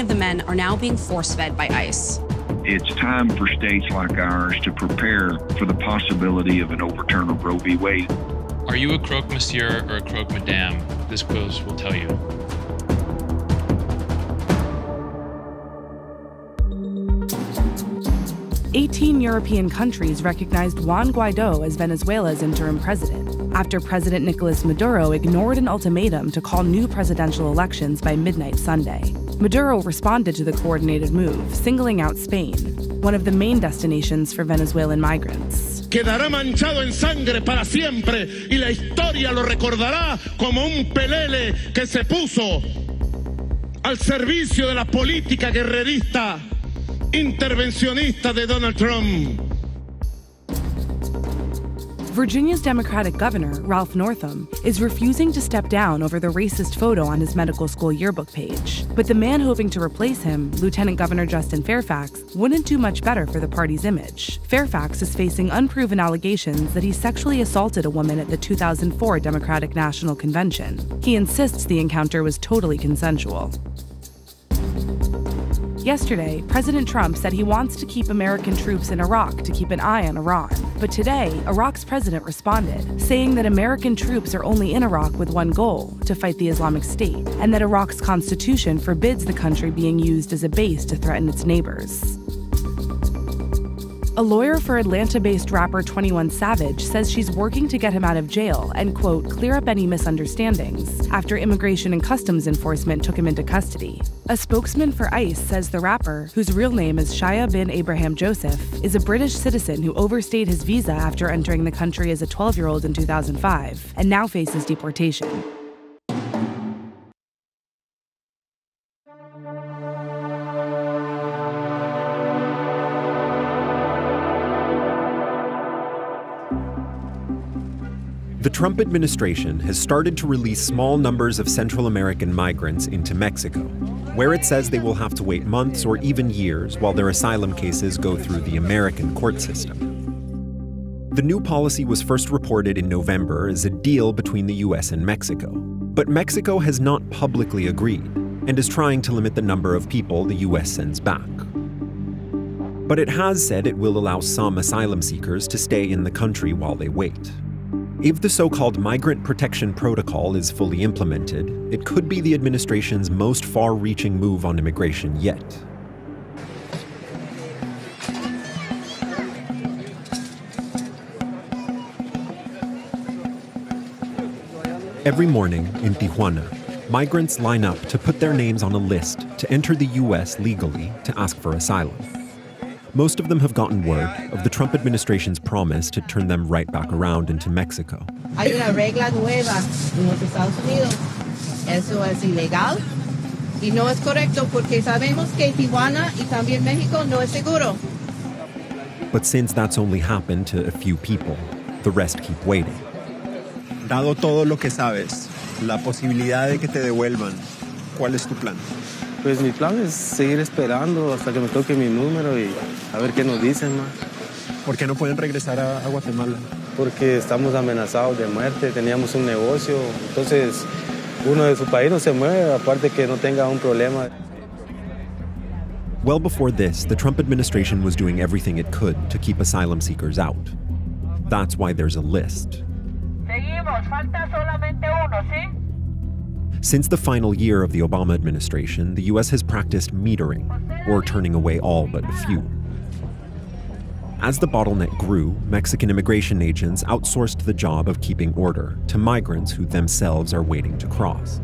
of the men are now being force-fed by ICE. It's time for states like ours to prepare for the possibility of an overturn of Roe v. Wade. Are you a croque monsieur or a croque madame? This quiz will tell you. "18 European countries recognized Juan Guaidó as Venezuela's interim president after President Nicolas Maduro ignored an ultimatum to call new presidential elections by midnight Sunday. Maduro responded to the coordinated move, singling out Spain, one of the main destinations for Venezuelan migrants. Quedará manchado en sangre para siempre y la historia lo recordará como un pelele que se puso al servicio de la política guerrerista intervencionista de Donald Trump." Virginia's Democratic governor, Ralph Northam, is refusing to step down over the racist photo on his medical school yearbook page. But the man hoping to replace him, Lieutenant Governor Justin Fairfax, wouldn't do much better for the party's image. Fairfax is facing unproven allegations that he sexually assaulted a woman at the 2004 Democratic National Convention. He insists the encounter was totally consensual. Yesterday, President Trump said he wants to keep American troops in Iraq to keep an eye on Iran. But today, Iraq's president responded, saying that American troops are only in Iraq with one goal, to fight the Islamic State, and that Iraq's constitution forbids the country being used as a base to threaten its neighbors. A lawyer for Atlanta-based rapper 21 Savage says she's working to get him out of jail and, quote, clear up any misunderstandings after Immigration and Customs Enforcement took him into custody. A spokesman for ICE says the rapper, whose real name is Shia bin Abraham Joseph, is a British citizen who overstayed his visa after entering the country as a 12-year-old in 2005 and now faces deportation. The Trump administration has started to release small numbers of Central American migrants into Mexico, where it says they will have to wait months or even years while their asylum cases go through the American court system. The new policy was first reported in November as a deal between the US and Mexico, but Mexico has not publicly agreed and is trying to limit the number of people the US sends back. But it has said it will allow some asylum seekers to stay in the country while they wait. If the so-called Migrant Protection Protocol is fully implemented, it could be the administration's most far-reaching move on immigration yet. Every morning in Tijuana, migrants line up to put their names on a list to enter the US legally to ask for asylum. Most of them have gotten word of the Trump administration's promise to turn them right back around into Mexico. Hay una regla nueva en los Estados Unidos. Eso es ilegal y no es correcto porque sabemos que Tijuana y también México no es seguro. But since that's only happened to a few people, the rest keep waiting. Dado todo lo que sabes, la posibilidad de que te devuelvan, ¿cuál es tu plan? Pues mi plan es seguir esperando hasta que me toque mi número y a ver qué nos dicen, ma. ¿Por qué no pueden regresar a Guatemala? Porque estamos amenazados de muerte, teníamos un negocio, entonces uno de su país no se mueve, aparte que no tenga un problema. Well before this, the Trump administration was doing everything it could to keep asylum seekers out. That's why there's a list. Seguimos, falta solamente uno, ¿sí? Since the final year of the Obama administration, the US has practiced metering, or turning away all but a few. As the bottleneck grew, Mexican immigration agents outsourced the job of keeping order to migrants who themselves are waiting to cross.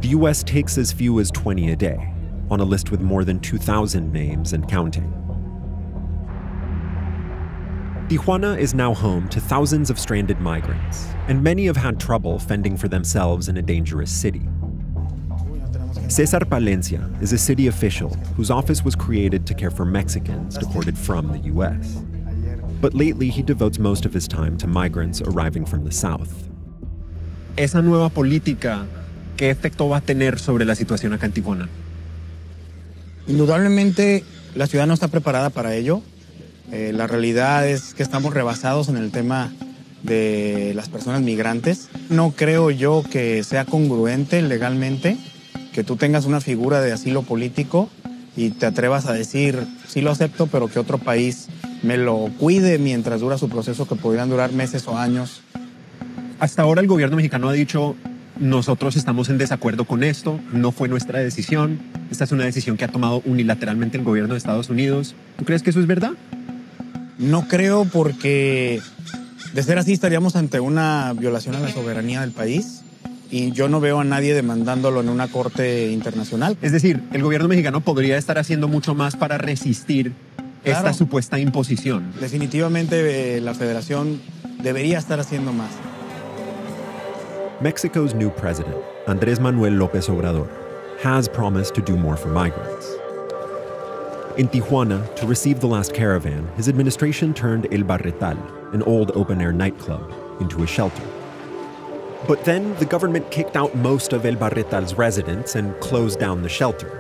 The US takes as few as 20 a day, on a list with more than 2,000 names and counting. Tijuana is now home to thousands of stranded migrants, and many have had trouble fending for themselves in a dangerous city. Cesar Palencia is a city official whose office was created to care for Mexicans deported from the US. But lately, he devotes most of his time to migrants arriving from the South. Esa nueva política, ¿qué efecto va a tener sobre la situación acá en Tijuana? Indudablemente, la ciudad no está preparada para ello. La realidad es que estamos rebasados en el tema de las personas migrantes. No creo yo que sea congruente legalmente que tú tengas una figura de asilo político y te atrevas a decir, sí lo acepto, pero que otro país me lo cuide mientras dura su proceso, que podrían durar meses o años. Hasta ahora el gobierno mexicano ha dicho, nosotros estamos en desacuerdo con esto, no fue nuestra decisión, esta es una decisión que ha tomado unilateralmente el gobierno de Estados Unidos. ¿Tú crees que eso es verdad? No creo, porque de ser así estaríamos ante una violación a la soberanía del país y yo no veo a nadie demandándolo en una corte internacional. Es decir, el gobierno mexicano podría estar haciendo mucho más para resistir esta supuesta imposición. Definitivamente la federación debería estar haciendo más. Mexico's new president, Andrés Manuel López Obrador, has promised to do more for migrants. In Tijuana, to receive the last caravan, his administration turned El Barretal, an old open-air nightclub, into a shelter. But then the government kicked out most of El Barretal's residents and closed down the shelter,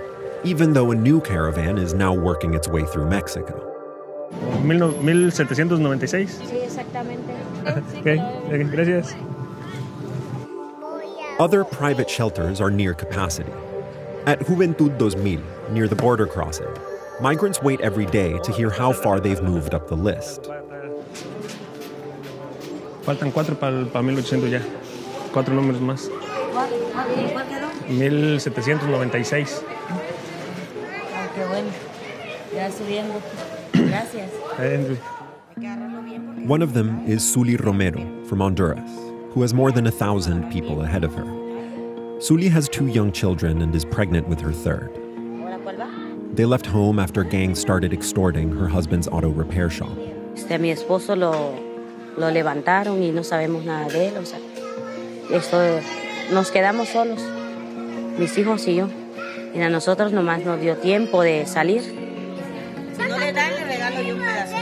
even though a new caravan is now working its way through Mexico. 1796. Sí, exactamente. Okay, gracias. Other private shelters are near capacity. At Juventud 2000, near the border crossing, migrants wait every day to hear how far they've moved up the list. Faltan 4 para 1800 ya. 4 números más. ¿Cuál quedó? 1796. Ah, qué bueno. Ya subiendo. Gracias. One of them is Suli Romero from Honduras, who has more than 1,000 people ahead of her. Suli has 2 young children and is pregnant with her third. They left home after gangs started extorting her husband's auto repair shop. A mi esposo lo levantaron y no sabemos nada de él. O sea, nos quedamos solos, mis hijos y yo. Y a nosotros nomás nos dio tiempo de salir. Si no le dan, le regalo yo un pedazo.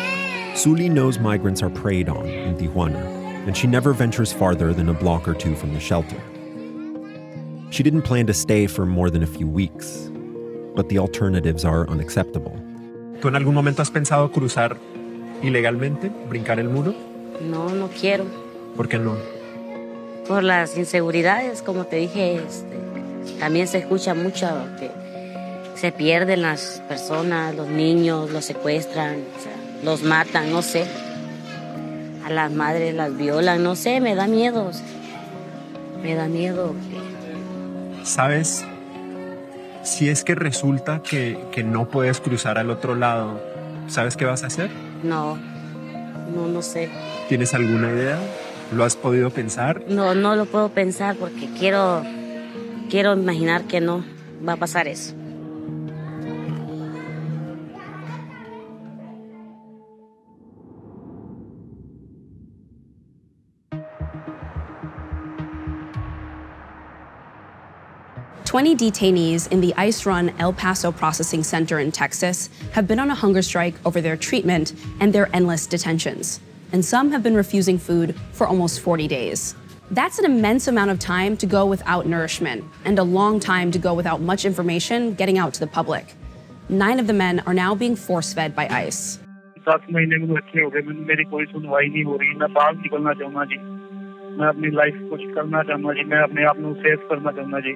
Suli knows migrants are preyed on in Tijuana, and she never ventures farther than a block or 2 from the shelter. She didn't plan to stay for more than a few weeks, but the alternatives are unacceptable. ¿Tú en algún momento has pensado cruzar ilegalmente, brincar el muro? No quiero. ¿Por qué no? Por las inseguridades, como te dije, también se escucha mucho que se pierden las personas, los niños, los secuestran, o sea, los matan, no sé. A las madres las violan, no sé, me da miedo. Me da miedo. ¿Sabes? Si es que resulta que no puedes cruzar al otro lado, ¿sabes qué vas a hacer? No sé. ¿Tienes alguna idea? ¿Lo has podido pensar? No lo puedo pensar porque quiero imaginar que no va a pasar eso. "20 detainees in the ICE-run El Paso Processing Center in Texas have been on a hunger strike over their treatment and their endless detentions. And some have been refusing food for almost 40 days. That's an immense amount of time to go without nourishment and a long time to go without much information getting out to the public. 9 of the men are now being force-fed by ICE. 7 महीने में बच्चे हो गए, मेरी कोई सुनवाई नहीं हो रही, मैं बाहर निकलना चाहूँगा जी, मैं अपनी लाइफ कुछ करना चाहूँगा जी, मैं अपने आप को सेव करना चाहूँगा जी.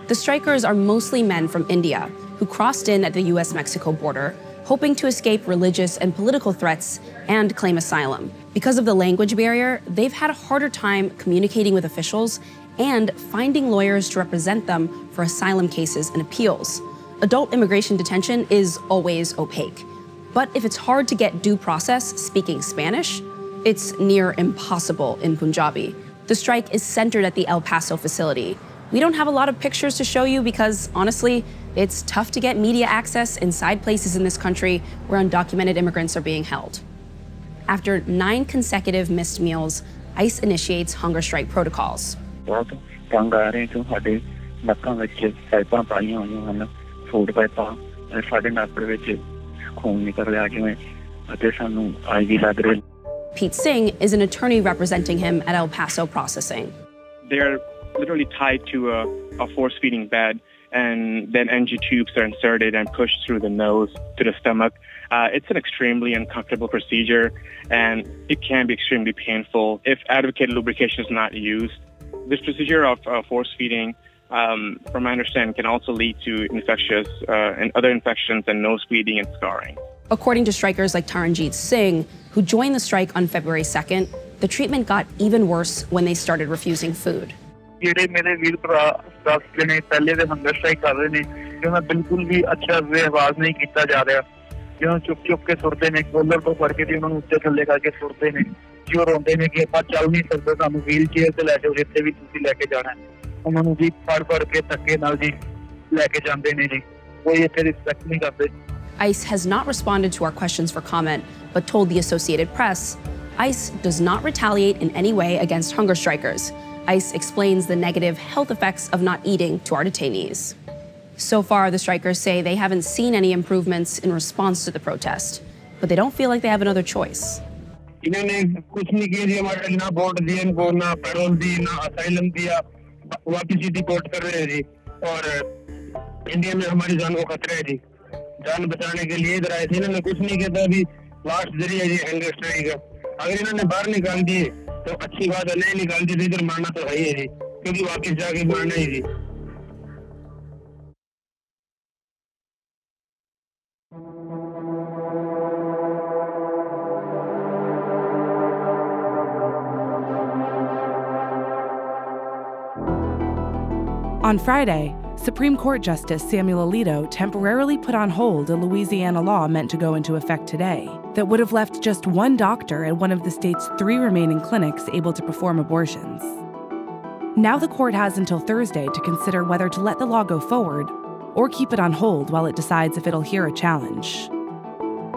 The strikers are mostly men from India who crossed in at the US-Mexico border, hoping to escape religious and political threats and claim asylum. Because of the language barrier, they've had a harder time communicating with officials and finding lawyers to represent them for asylum cases and appeals. Adult immigration detention is always opaque. But if it's hard to get due process speaking Spanish, it's near impossible in Punjabi. The strike is centered at the El Paso facility. We don't have a lot of pictures to show you because, honestly, it's tough to get media access inside places in this country where undocumented immigrants are being held. After 9 consecutive missed meals, ICE initiates hunger strike protocols. Pete Singh is an attorney representing him at El Paso Processing. They're literally tied to a force-feeding bed, and then NG tubes are inserted and pushed through the nose to the stomach. It's an extremely uncomfortable procedure, and it can be extremely painful if advocated lubrication is not used. This procedure of force-feeding from my understanding, can also lead to infectious and other infections and nose bleeding and scarring. According to strikers like Taranjeet Singh, who joined the strike on February 2nd, the treatment got even worse when they started refusing food. ਜਿਹੜੇ ਮੇਰੇ ਵੀਰ ਭਰਾ ਦੱਸਦੇ ਨੇ ਪਹਿਲੇ ਦੇ hunger strike ਕਰ ਰਹੇ ਨੇ ਕਿ ਉਹਨਾਂ ਬਿਲਕੁਲ ਵੀ ਅੱਛਾ ਆਵਾਜ਼ ਨਹੀਂ ਕੀਤਾ ਜਾ ਰਿਹਾ ਜਿਉਂ ਚੁੱਪ ਕੇ ਸੁਰਦੇ ਨੇ ਕੋਲਰ ਤੋਂ ਫੜ ਕੇ ਤੇ ਉਹਨਾਂ ਨੂੰ ਉੱਤੇ ਥੱਲੇ ਕਰਕੇ ਸੁਰਦੇ ਨੇ ਜੋ ਰੋਂਦੇ ਨੇ ਕਿ ਆਪਾਂ ਚੱਲ ਨਹੀਂ ਸਕਦੇ ਸਾਨੂੰ ਵੀਲ ਚੇਅਰ ਤੇ ਲੈ ਜਾਓ ਜਿੱਥੇ ਵੀ ਤੁਸੀਂ ਲੈ ਕੇ ਜਾਣਾ ਉਹਨਾਂ ਨੂੰ ਵੀ ਫੜ ਕੇ ਧੱਕੇ ਨਾਲ ਜੀ ਲੈ ਕੇ ਜਾਂਦੇ ਨੇ ਜੀ ਕੋਈ ਇੱਥੇ ਰਿਸਪੈਕਟ ਨਹੀਂ ਕਰਦੇ ICE has not responded to our questions for comment, but told the Associated Press, ICE does not retaliate in any way against hunger strikers. ICE explains the negative health effects of not eating to our detainees. So far, the strikers say they haven't seen any improvements in response to the protest, but they don't feel like they have another choice. इन्होंने कुछ नहीं किया जी हमारे ना vote दिए इनको ना payroll दी ना असाइलम दिया वापिस ही डिपोर्ट कर रहे हैं जी और इंडिया में हमारी जान को खतरा है जी जान बचाने के लिए इधर आए थे इन्होंने कुछ नहीं किया था अभी लास्ट जरिया जी हंगर स्ट्राइक का अगर इन्होंने बाहर निकाल दिए तो अच्छी बात है नहीं निकाल दिए तो इधर मारना तो है ही है जी क्योंकि वापिस जाके मारना ही जी On Friday, Supreme Court Justice Samuel Alito temporarily put on hold a Louisiana law meant to go into effect today that would have left just one doctor at one of the state's 3 remaining clinics able to perform abortions. Now the court has until Thursday to consider whether to let the law go forward or keep it on hold while it decides if it'll hear a challenge.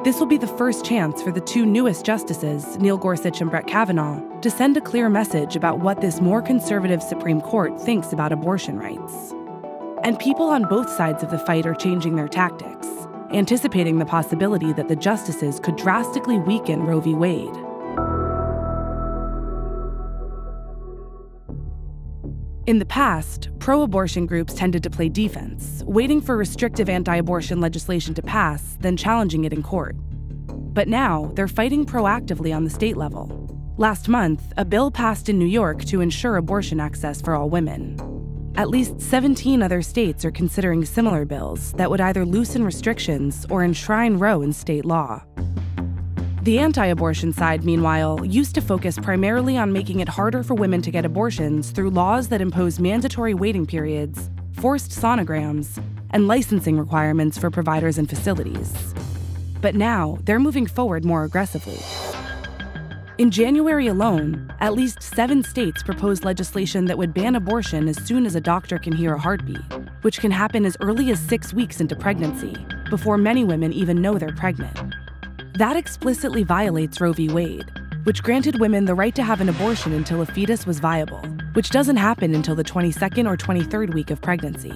This will be the first chance for the 2 newest justices, Neil Gorsuch and Brett Kavanaugh, to send a clear message about what this more conservative Supreme Court thinks about abortion rights. And people on both sides of the fight are changing their tactics, anticipating the possibility that the justices could drastically weaken Roe v. Wade. In the past, pro-abortion groups tended to play defense, waiting for restrictive anti-abortion legislation to pass, then challenging it in court. But now, they're fighting proactively on the state level. Last month, a bill passed in New York to ensure abortion access for all women. At least 17 other states are considering similar bills that would either loosen restrictions or enshrine Roe in state law. The anti-abortion side, meanwhile, used to focus primarily on making it harder for women to get abortions through laws that impose mandatory waiting periods, forced sonograms, and licensing requirements for providers and facilities. But now, they're moving forward more aggressively. In January alone, at least 7 states proposed legislation that would ban abortion as soon as a doctor can hear a heartbeat, which can happen as early as 6 weeks into pregnancy, before many women even know they're pregnant. That explicitly violates Roe v. Wade, which granted women the right to have an abortion until a fetus was viable, which doesn't happen until the 22nd or 23rd week of pregnancy.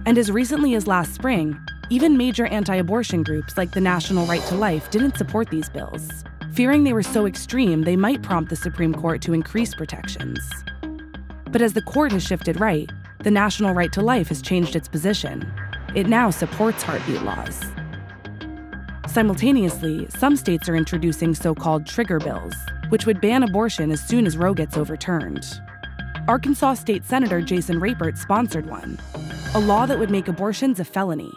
And as recently as last spring, even major anti-abortion groups like the National Right to Life didn't support these bills, fearing they were so extreme they might prompt the Supreme Court to increase protections. But as the court has shifted right, the National Right to Life has changed its position. It now supports heartbeat laws. Simultaneously, some states are introducing so-called trigger bills, which would ban abortion as soon as Roe gets overturned. Arkansas State Senator Jason Rapert sponsored one, a law that would make abortions a felony.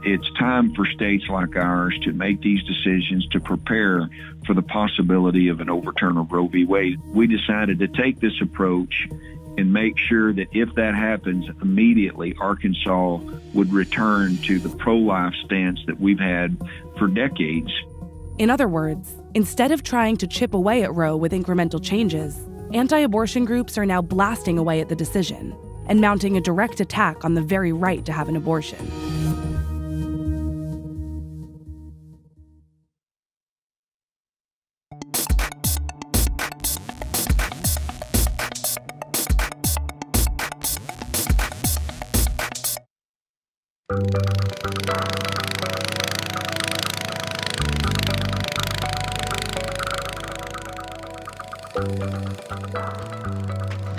It's time for states like ours to make these decisions to prepare for the possibility of an overturn of Roe v. Wade. We decided to take this approach and make sure that if that happens, immediately Arkansas would return to the pro-life stance that we've had for decades. In other words, instead of trying to chip away at Roe with incremental changes, anti-abortion groups are now blasting away at the decision and mounting a direct attack on the very right to have an abortion.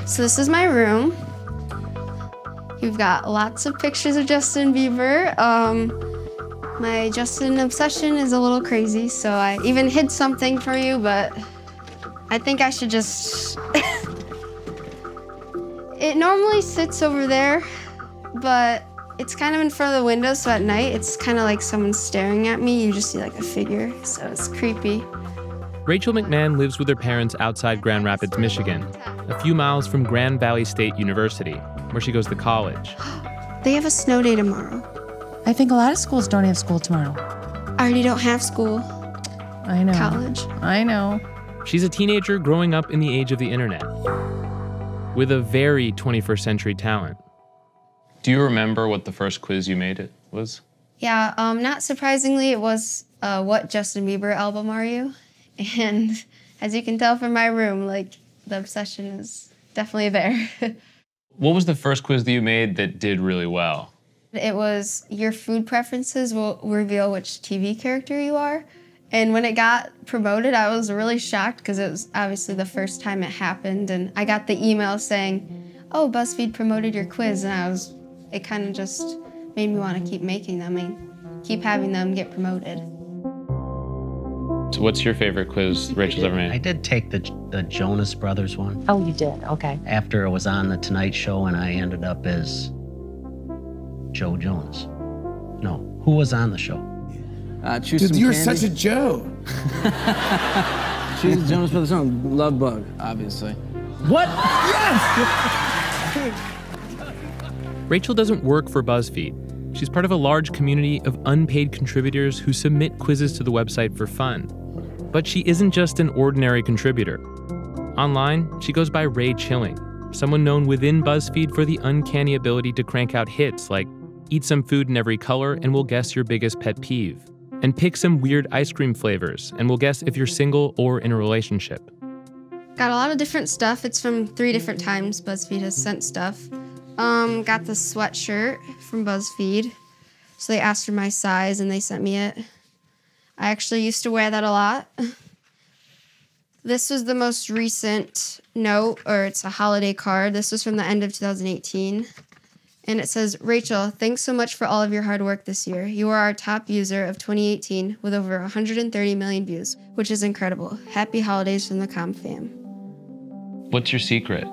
So this is my room. You've got lots of pictures of Justin Bieber. My Justin obsession is a little crazy, so I even hid something for you, but I think I should just... It normally sits over there, but it's kind of in front of the window, so at night it's kind of like someone staring at me. You just see like a figure, so it's creepy. Rachel McMahon lives with her parents outside Grand Rapids, Michigan, a few miles from Grand Valley State University, where she goes to college. They have a snow day tomorrow. I think a lot of schools don't have school tomorrow. I already don't have school. I know. College. I know. She's a teenager growing up in the age of the internet, with a very 21st century talent. Do you remember what the first quiz you made it was? Yeah, not surprisingly, it was what Justin Bieber album are you? And as you can tell from my room, like, the obsession is definitely there. What was the first quiz that you made that did really well? It was your food preferences will reveal which TV character you are. And when it got promoted, I was really shocked because it was obviously the first time it happened. And I got the email saying, oh, BuzzFeed promoted your quiz. And it kind of just made me want to keep making them and keep having them get promoted. So what's your favorite quiz Rachel's ever made? I did take the Jonas Brothers one. Oh, you did? Okay. After it was on The Tonight Show and I ended up as Joe Jonas. No, who was on the show? Choose Dude, you're such a Joe. Choose the Jonas Brothers song, Love Bug, obviously. What? Yes! Rachel doesn't work for BuzzFeed. She's part of a large community of unpaid contributors who submit quizzes to the website for fun. But she isn't just an ordinary contributor. Online, she goes by Ray Chilling, someone known within BuzzFeed for the uncanny ability to crank out hits like eat some food in every color and we'll guess your biggest pet peeve, and pick some weird ice cream flavors and we'll guess if you're single or in a relationship. Got a lot of different stuff. It's from 3 different times BuzzFeed has sent stuff. Got the sweatshirt from BuzzFeed. So they asked for my size and they sent me it. I actually used to wear that a lot. This was the most recent note, or it's a holiday card. This was from the end of 2018. And it says, Rachel, thanks so much for all of your hard work this year. You are our top user of 2018 with over 130 million views, which is incredible. Happy holidays from the Com fam. What's your secret?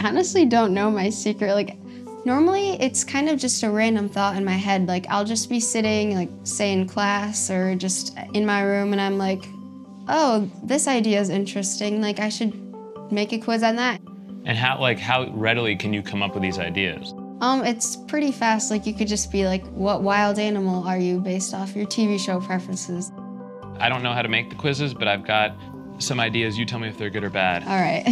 I honestly don't know my secret. Like, normally it's kind of just a random thought in my head. Like, I'll just be sitting, like, say in class or just in my room, and I'm like, oh, this idea is interesting. Like, I should make a quiz on that. And how readily can you come up with these ideas? It's pretty fast. Like, you could just be like, what wild animal are you based off your TV show preferences? I don't know how to make the quizzes, but I've got some ideas. You tell me if they're good or bad. All right.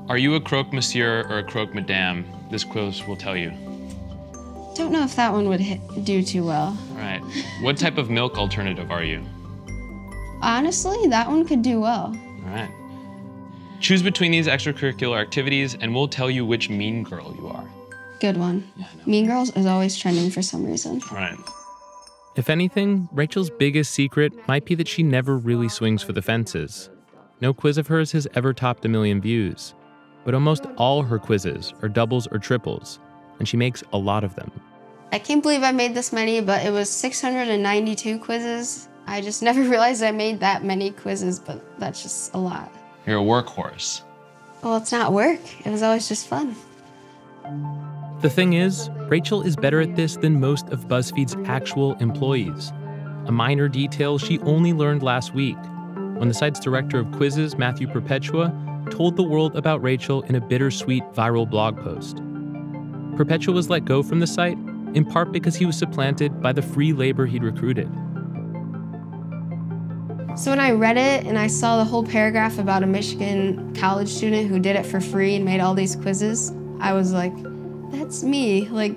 Are you a croque monsieur or a croque madame? This quiz will tell you. Don't know if that one would do too well. All right. What type of milk alternative are you? Honestly, that one could do well. All right. Choose between these extracurricular activities and we'll tell you which mean girl you are. Good one. Yeah, Mean Girls is always trending for some reason. All right. If anything, Rachel's biggest secret might be that she never really swings for the fences. No quiz of hers has ever topped 1 million views. But almost all her quizzes are doubles or triples, and she makes a lot of them. I can't believe I made this many, but it was 692 quizzes. I just never realized I made that many quizzes, but that's just a lot. You're a workhorse. Well, it's not work. It was always just fun. The thing is, Rachel is better at this than most of BuzzFeed's actual employees. A minor detail she only learned last week, when the site's director of quizzes, Matthew Perpetua, told the world about Rachel in a bittersweet viral blog post. Perpetua was let go from the site, in part because he was supplanted by the free labor he'd recruited. So when I read it and I saw the whole paragraph about a Michigan college student who did it for free and made all these quizzes, I was like, that's me. Like,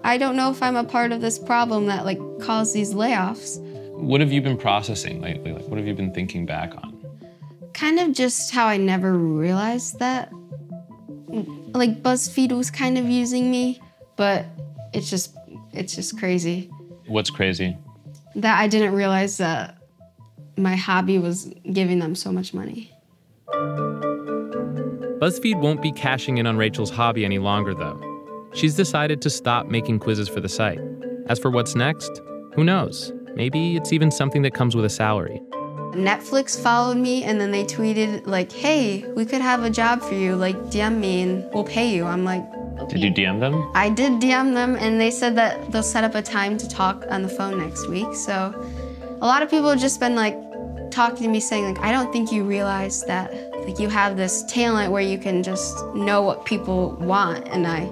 I don't know if I'm a part of this problem that, like, caused these layoffs. What have you been processing lately? Like, what have you been thinking back on? Kind of just how I never realized that. Like, BuzzFeed was kind of using me, but it's just crazy. What's crazy? That I didn't realize that my hobby was giving them so much money. BuzzFeed won't be cashing in on Rachel's hobby any longer, though. She's decided to stop making quizzes for the site. As for what's next, who knows? Maybe it's even something that comes with a salary. Netflix followed me and then they tweeted like, hey, we could have a job for you, like DM me and we'll pay you. I'm like, okay. Did you DM them? I did DM them and they said that they'll set up a time to talk on the phone next week. So a lot of people have just been like talking to me saying like, I don't think you realize that like you have this talent where you can just know what people want, and I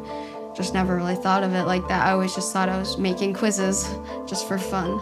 just never really thought of it like that. I always just thought I was making quizzes just for fun.